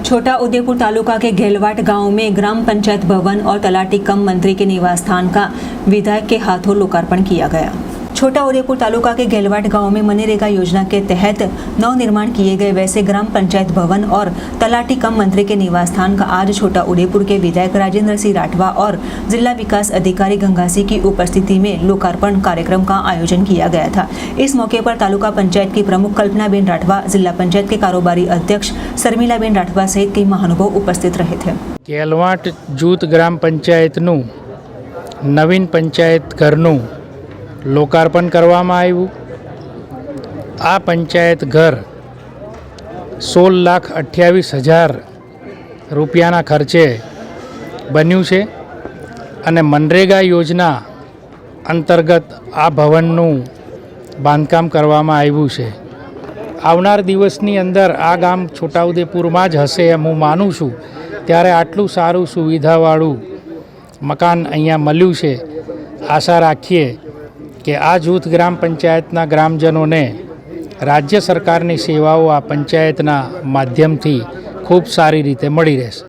छोटा उदेपुर तालुका के घेलवाट गांव में ग्राम पंचायत भवन और तलाटी कम मंत्री के निवास स्थान का विधायक के हाथों लोकार्पण किया गया। छोटा उदेपुर तालुका के घेलवाट गांव में मनरेगा योजना के तहत नव निर्माण किए गए वैसे ग्राम पंचायत भवन और तलाटी कम मंत्री के निवास स्थान का आज छोटा उदेपुर के विधायक राजेंद्र सिंह राठवा और जिला विकास अधिकारी गंगा सिंह की उपस्थिति में लोकार्पण कार्यक्रम का आयोजन किया गया था। इस मौके पर तालुका पंचायत की प्रमुख कल्पनाबेन राठवा, जिला पंचायत के कारोबारी अध्यक्ष शर्मिलाबेन राठवा सहित कई महानुभाव उपस्थित रहे थे। घेलवाट जूथ ग्राम पंचायतનું નવીન પંચાયત ઘરનું લોકાર્પણ કરવામાં આવ્યું। આ પંચાયત ઘર 16,28,000 રૂપિયાના ખર્ચે બન્યું છે અને મનરેગા યોજના અંતર્ગત આ ભવનનું બાંધકામ કરવામાં આવ્યું છે। આવનાર દિવસની અંદર આ ગામ છોટાઉદેપુરમાં જ હશે એમ હું માનું છું। ત્યારે આટલું સારું સુવિધાવાળું મકાન અહીંયા મળ્યું છે। આશા રાખીએ કે આ જૂથ ગ્રામ પંચાયતના ગ્રામજનોને રાજ્ય સરકારની સેવાઓ આ પંચાયતના માધ્યમથી ખૂબ સારી રીતે મળી રહેશે।